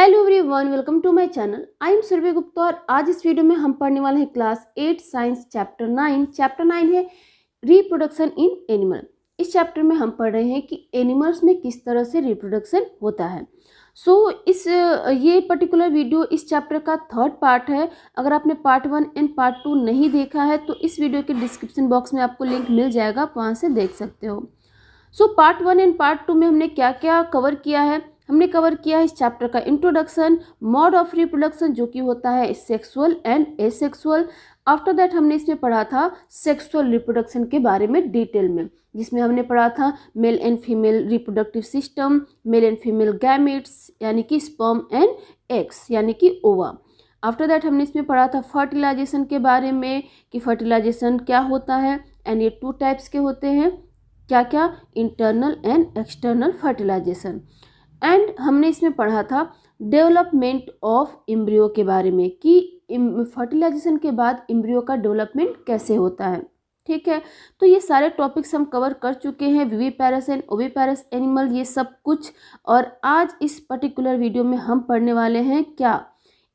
Hello everyone, welcome to my channel. I am Surabhi Gupta और आज इस वीडियो में हम पढ़ने वाले हैं क्लास 8 साइंस चैप्टर 9। चैप्टर 9 है रिप्रोडक्शन इन एनिमल। इस चैप्टर में हम पढ़ रहे हैं कि एनिमल्स में किस तरह से रिप्रोडक्शन होता है। ये पर्टिकुलर वीडियो इस चैप्टर का थर्ड पार्ट है। अगर आपने पार्ट 1 एंड पार्ट 2 नहीं देखा है तो इस वीडियो के डिस्क्रिप्शन बॉक्स में आपको लिंक मिल जाएगा, आप वहाँ से देख सकते हो। पार्ट 1 एंड पार्ट 2 में हमने क्या क्या कवर किया है। हमने कवर किया है इस चैप्टर का इंट्रोडक्शन, मोड ऑफ रिप्रोडक्शन जो कि होता है sexual and asexual. After that हमने इसमें पढ़ा था सेक्सुअल रिप्रोडक्शन के बारे में डिटेल में, जिसमें हमने पढ़ा था male and female reproductive system, male and female gametes यानी कि स्पर्म एंड एग्स यानी कि ओवा। आफ्टर दैट हमने इसमें पढ़ा था फर्टिलाइजेशन के बारे में कि फर्टिलाइजेशन क्या होता है एंड ये 2 टाइप्स के होते हैं, क्या क्या, internal and external fertilisation. And हमने इसमें पढ़ा था डेवलपमेंट ऑफ एम्ब्रियो के बारे में कि फर्टिलाइजेशन के बाद एम्ब्रियो का डेवलपमेंट कैसे होता है। ठीक है, तो ये सारे टॉपिक्स हम कवर कर चुके हैं, विविपेरस एंड ओविपेरस एनिमल, ये सब कुछ। और आज इस पर्टिकुलर वीडियो में हम पढ़ने वाले हैं क्या,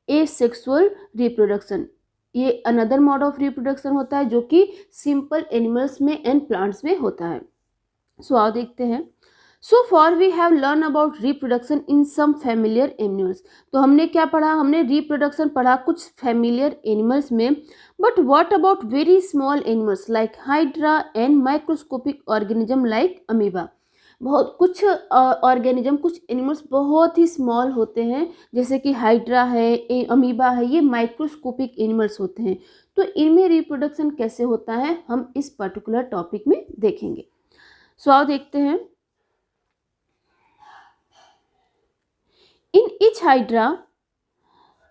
एसेक्सुअल रिप्रोडक्शन। ये अनदर मोड ऑफ रिप्रोडक्शन होता है जो कि सिंपल एनिमल्स में एंड प्लांट्स में होता है। आओ देखते हैं। For we have learn about reproduction in some familiar animals. तो हमने क्या पढ़ा, हमने रिप्रोडक्शन पढ़ा कुछ फैमिलियर एनिमल्स में। But what about very small animals like hydra and microscopic organism like amoeba. बहुत कुछ ऑर्गेनिज्म, कुछ एनिमल्स बहुत ही स्मॉल होते हैं, जैसे कि हाइड्रा है, अमीबा है, ये माइक्रोस्कोपिक एनिमल्स होते हैं। तो इनमें रिप्रोडक्शन कैसे होता है हम इस पर्टिकुलर टॉपिक में देखेंगे। आओ देखते हैं। In each hydra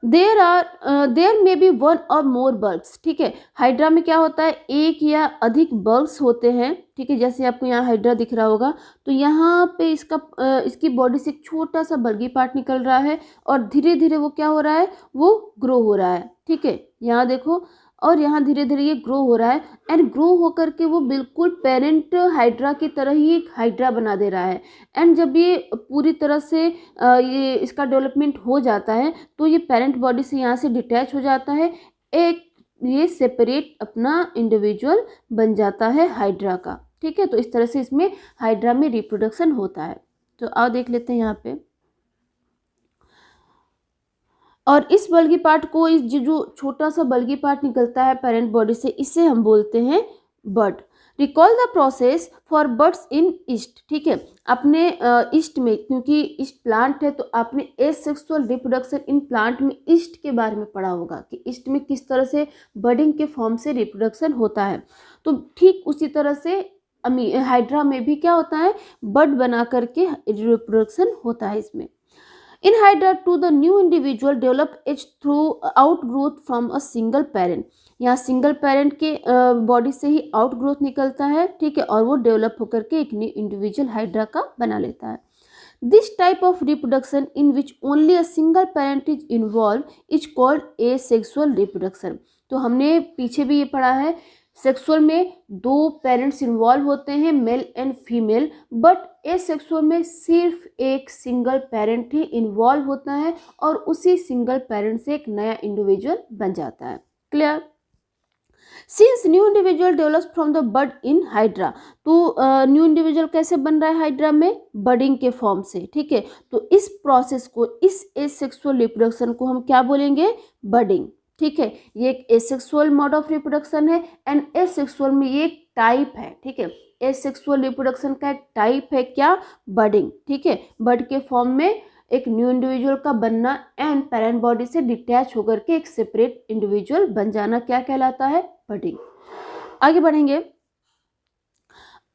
there may be one और मोर बल्ब्स। ठीक है, हाइड्रा में क्या होता है, एक या अधिक बल्ब्स होते हैं। ठीक है, जैसे आपको यहाँ हाइड्रा दिख रहा होगा तो यहाँ पे इसकी बॉडी से एक छोटा सा बल्गी पार्ट निकल रहा है और धीरे धीरे वो क्या हो रहा है, वो ग्रो हो रहा है। ठीक है, यहाँ देखो, और यहाँ धीरे धीरे ये ग्रो हो रहा है एंड ग्रो होकर के वो बिल्कुल पेरेंट हाइड्रा की तरह ही एक हाइड्रा बना दे रहा है। एंड जब ये पूरी तरह से ये इसका डेवलपमेंट हो जाता है तो ये पेरेंट बॉडी से यहाँ से डिटैच हो जाता है, एक ये सेपरेट अपना इंडिविजुअल बन जाता है हाइड्रा का। ठीक है, तो इस तरह से इसमें हाइड्रा में रिप्रोडक्शन होता है। तो आओ देख लेते हैं यहाँ पे। और इस बल्गी पार्ट को, इस जो छोटा सा बल्गी पार्ट निकलता है पेरेंट बॉडी से, इसे हम बोलते हैं bud. Recall the process for बर्ड्स इन ईस्ट। ठीक है, अपने ईस्ट में, क्योंकि ईस्ट प्लांट है तो आपने एसेक्सुअल रिप्रोडक्शन इन प्लांट में ईस्ट के बारे में पढ़ा होगा कि ईस्ट में किस तरह से बडिंग के फॉर्म से रिप्रोडक्शन होता है। तो ठीक उसी तरह से हाइड्रा में भी क्या होता है, बड बना करके रिप्रोडक्शन होता है इसमें। In Hydra, to the new individual develop its through outgrowth from a single parent। यहाँ सिंगल पेरेंट के बॉडी से ही आउटग्रोथ निकलता है। ठीक है, और वो डेवलप होकर के एक न्यू इंडिविजुअल हाइड्रा का बना लेता है। This type of reproduction in which only a single parent is involve is called asexual reproduction. तो हमने पीछे भी ये पढ़ा है, सेक्सुअल में 2 पेरेंट्स इन्वॉल्व होते हैं, male and female, but asexual में सिर्फ एक सिंगल पेरेंट ही इन्वॉल्व होता है और उसी सिंगल पेरेंट से एक नया इंडिविजुअल बन जाता है। Clear? Since new individual develops from the bud in hydra. तो न्यू इंडिविजुअल कैसे बन रहा है हाइड्रा में, बडिंग के फॉर्म से। ठीक है, तो इस प्रोसेस को, इस एसेक्सुअल रिप्रोडक्शन को हम क्या बोलेंगे, बडिंग। ठीक है, ये एक एसेक्सुअल मोड ऑफ रिप्रोडक्शन है एंड एसेक्सुअल में ये एक टाइप है। ठीक है, एसेक्सुअल रिप्रोडक्शन का एक टाइप है क्या, बडिंग। ठीक है, बड के फॉर्म में एक न्यू इंडिविजुअल का बनना एंड पेरेंट बॉडी से डिटैच होकर के एक सेपरेट इंडिविजुअल बन जाना क्या कहलाता है, बडिंग। आगे बढ़ेंगे।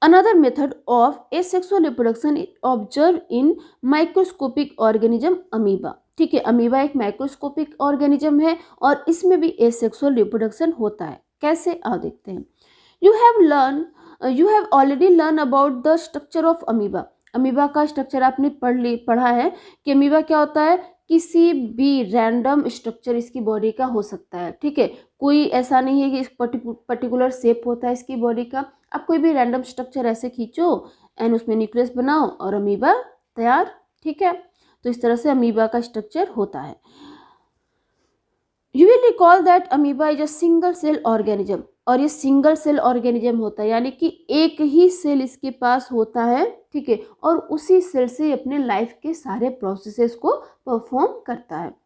Another method of asexual reproduction observe in microscopic organism amoeba. ठीक है, अमीबा एक माइक्रोस्कोपिक ऑर्गेनिज्म है और इसमें भी एसेक्सुअल रिप्रोडक्शन होता है। कैसे, आओ देखते हैं। You have already learn about the structure of amoeba. Amoeba का स्ट्रक्चर आपने पढ़ा है कि अमीबा क्या होता है, किसी भी रैंडम स्ट्रक्चर इसकी बॉडी का हो सकता है। ठीक है, कोई ऐसा नहीं है कि इस पर्टिकुलर शेप होता है इसकी बॉडी का। आप कोई भी रैंडम स्ट्रक्चर ऐसे खींचो एंड उसमें न्यूक्लियस बनाओ और अमीबा तैयार। ठीक है, तो इस तरह से अमीबा का स्ट्रक्चर होता है। You will recall that amoeba is a single cell organism, और ये सिंगल सेल ऑर्गेनिज्म होता है, यानी कि एक ही सेल इसके पास होता है, ठीक है, और उसी सेल से अपने लाइफ के सारे प्रोसेसेस को परफॉर्म करता है।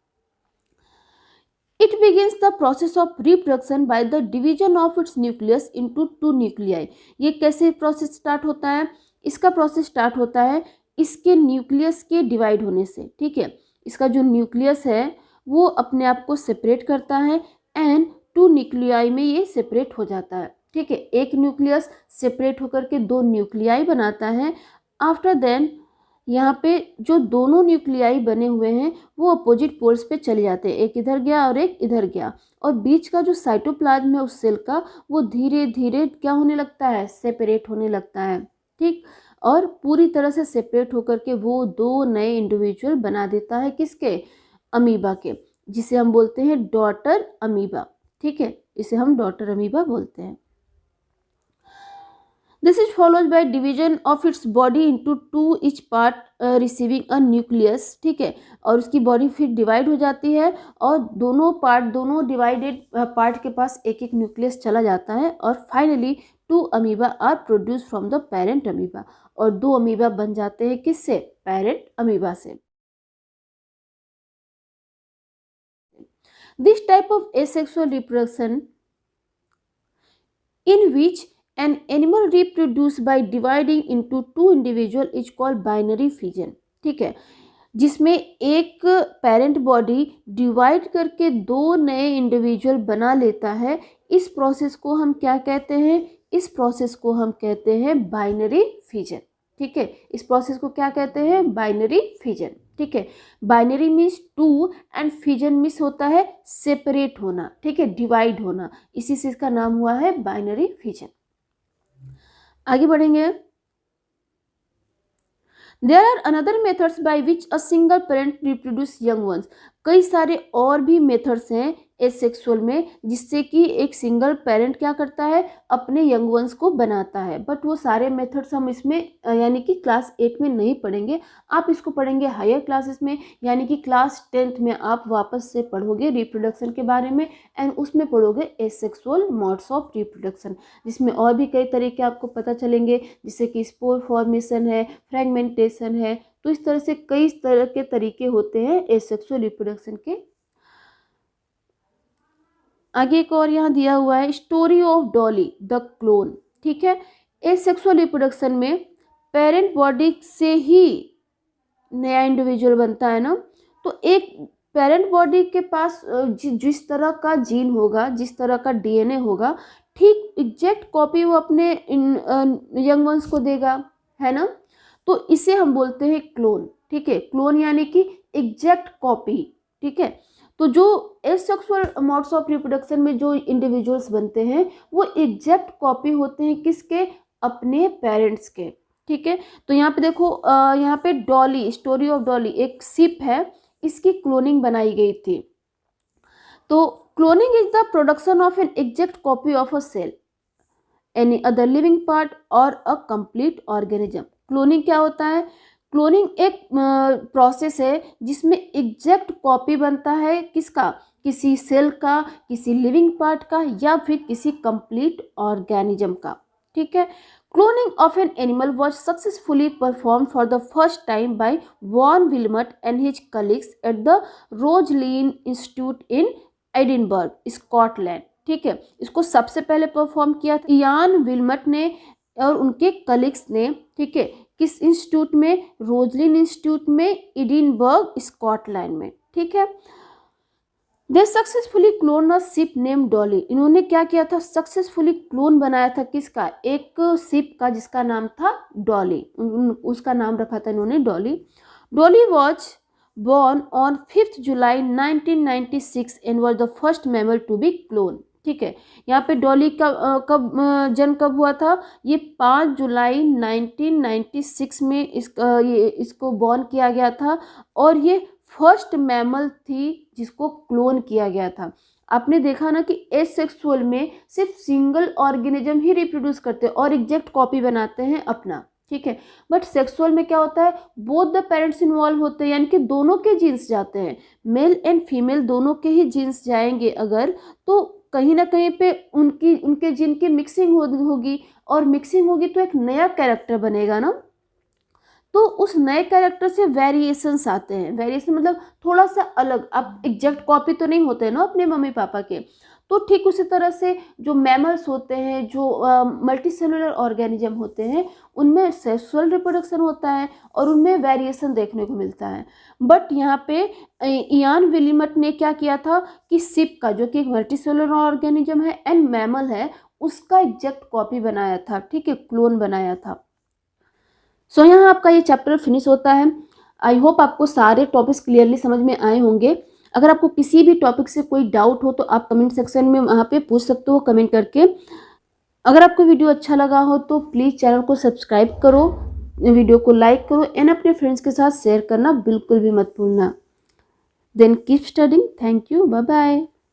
It begins the process of reproduction by the division of its nucleus into two nuclei। ये कैसे प्रोसेस स्टार्ट होता है? इसका प्रोसेस स्टार्ट होता है इसके न्यूक्लियस के डिवाइड होने से, ठीक है। इसका जो न्यूक्लियस है वो अपने आप को सेपरेट करता है एंड टू न्यूक्लियाई में ये सेपरेट हो जाता है, ठीक है। एक न्यूक्लियस सेपरेट होकर के दो न्यूक्लियाई बनाता है। आफ्टर देन यहाँ पे जो दोनों न्यूक्लियाई बने हुए हैं वो अपोजिट पोल्स पे चले जाते हैं, एक इधर गया और एक इधर गया, और बीच का जो साइटोप्लाज्म है उस सेल का वो धीरे धीरे क्या होने लगता है? सेपरेट होने लगता है, ठीक। और पूरी तरह से सेपरेट होकर के वो दो नए इंडिविजुअल बना देता है, किसके? अमीबा के, जिसे हम बोलते हैं डॉटर अमीबा, ठीक है, इसे हम डॉटर अमीबा बोलते हैं। This is followed by division of its body into two, each part receiving a nucleus, ठीक है, और उसकी बॉडी फिर डिवाइड हो जाती है और दोनों डिवाइडेड पार्ट के पास एक एक न्यूक्लियस चला जाता है, और finally two amoeba are produce from the parent amoeba, और दो अमीबा बन जाते हैं किससे? पेरेंट अमीबा से। This type of asexual reproduction in which an animal reproduce by dividing into two individual is called binary fission, ठीक है, जिसमें एक पेरेंट बॉडी डिवाइड करके दो नए इंडिविजुअल बना लेता है। इस प्रोसेस को हम क्या कहते हैं? इस प्रोसेस को हम कहते हैं बाइनरी फिजन, ठीक है। इस प्रोसेस को क्या कहते हैं? बाइनरी फिजन, ठीक है। Binary means two and fission means होता है सेपरेट होना, ठीक है, डिवाइड होना, इसी से इसका नाम हुआ है बाइनरी फिजन। आगे बढ़ेंगे। There are another methods by which a single parent reproduce young ones। कई सारे और भी मेथड्स हैं एसेक्सुअल में जिससे कि एक सिंगल पेरेंट क्या करता है? अपने यंग वंस को बनाता है, बट वो सारे मेथड्स हम इसमें यानी कि क्लास 8 में नहीं पढ़ेंगे, आप इसको पढ़ेंगे हायर क्लासेस में, यानी कि क्लास 10th में आप वापस से पढ़ोगे रिप्रोडक्शन के बारे में, एंड उसमें पढ़ोगे एसेक्सुअल मोड्स ऑफ रिप्रोडक्शन, जिसमें और भी कई तरीके आपको पता चलेंगे, जैसे कि स्पोर फॉर्मेशन है, फ्रेगमेंटेशन है, तो इस तरह से कई तरह के तरीके होते हैं एसेक्सुअल रिप्रोडक्शन के। आगे एक और यहाँ दिया हुआ है story of Dolly the clone, ठीक है। एसेक्सुअल रिप्रोडक्शन में पेरेंट बॉडी से ही नया इंडिविजुअल बनता है ना, तो एक पेरेंट बॉडी के पास जिस तरह का जीन होगा, जिस तरह का डीएनए होगा, ठीक एग्जैक्ट कॉपी वो अपने यंग वंस को देगा, है ना, तो इसे हम बोलते हैं क्लोन, ठीक है। क्लोन यानी कि एग्जैक्ट कॉपी, ठीक है। तो जो एसेक्सुअल मोड्स ऑफ रिप्रोडक्शन में जो इंडिविजुअल्स बनते हैं वो एग्जैक्ट कॉपी होते हैं किसके? अपने पेरेंट्स के, ठीक है। तो यहाँ पे देखो, यहाँ पे डॉली, स्टोरी ऑफ डॉली एक शिप है, इसकी क्लोनिंग बनाई गई थी। तो cloning is the production of an exact copy of a cell, any other living part और अ कंप्लीट ऑर्गेनिज्म। क्लोनिंग क्या होता है? क्लोनिंग एक प्रोसेस है जिसमें एग्जैक्ट कॉपी बनता है किसका? किसी सेल का, किसी लिविंग पार्ट का, या फिर किसी कंप्लीट ऑर्गेनिज्म का, ठीक है। Cloning of an animal was successfully perform for the first time by Ian Wilmut and his colleagues at the Roslin Institute in Edinburgh, Scotland, ठीक है। इसको सबसे पहले परफॉर्म किया था इयान विल्मट ने और उनके कलीग्स ने, ठीक है, किस इंस्टीट्यूट में? रोजलिन इंस्टीट्यूट में, एडिनबर्ग, स्कॉटलैंड में, ठीक है। They successfully clone a sheep name Dolly. इन्होंने क्या किया था? सक्सेसफुली क्लोन बनाया था किसका? एक शिप का जिसका नाम था डॉली, उसका नाम रखा था इन्होंने Dolly. Dolly was born on 5th July 1996 and was the first mammal to be cloned, ठीक है। यहाँ पे डॉली का जन्म कब हुआ था? ये 5 जुलाई 1996 में इसको बॉर्न किया गया था, और ये फर्स्ट मैमल थी जिसको क्लोन किया गया था। आपने देखा ना कि एसेक्सुअल में सिर्फ सिंगल ऑर्गेनिज्म ही रिप्रोड्यूस करते हैं और एग्जैक्ट कॉपी बनाते हैं अपना, ठीक है। बट सेक्सुअल में क्या होता है, बोथ द पेरेंट्स इन्वॉल्व होते हैं, यानी कि दोनों के जीन्स जाते हैं, मेल एंड फीमेल दोनों के ही जीन्स जाएंगे अगर, तो कहीं ना कहीं पे उनके जीन की मिक्सिंग होगी, और मिक्सिंग होगी तो एक नया कैरेक्टर बनेगा ना। तो उस नए कैरेक्टर से वेरिएशंस आते हैं, वेरिएशन मतलब थोड़ा सा अलग, अब एग्जैक्ट कॉपी तो नहीं होते ना अपने मम्मी पापा के। तो ठीक उसी तरह से जो मैमल्स होते हैं, जो मल्टी सेलुलर ऑर्गेनिज्म होते हैं, उनमें सेक्सुअल रिप्रोडक्शन होता है और उनमें वेरिएशन देखने को मिलता है। बट यहाँ पे इयान विलियम्स ने क्या किया था कि सिप का, जो कि एक मल्टी सेलुलर ऑर्गेनिज्म है एंड मैमल है, उसका एग्जैक्ट कॉपी बनाया था, ठीक है, क्लोन बनाया था। सो यहाँ आपका ये चैप्टर फिनिश होता है। आई होप आपको सारे टॉपिक्स क्लियरली समझ में आए होंगे। अगर आपको किसी भी टॉपिक से कोई डाउट हो तो आप कमेंट सेक्शन में वहाँ पे पूछ सकते हो कमेंट करके। अगर आपको वीडियो अच्छा लगा हो तो प्लीज़ चैनल को सब्सक्राइब करो, वीडियो को लाइक करो एंड अपने फ्रेंड्स के साथ शेयर करना बिल्कुल भी मत भूलना। Then keep studying. Thank you, bye bye.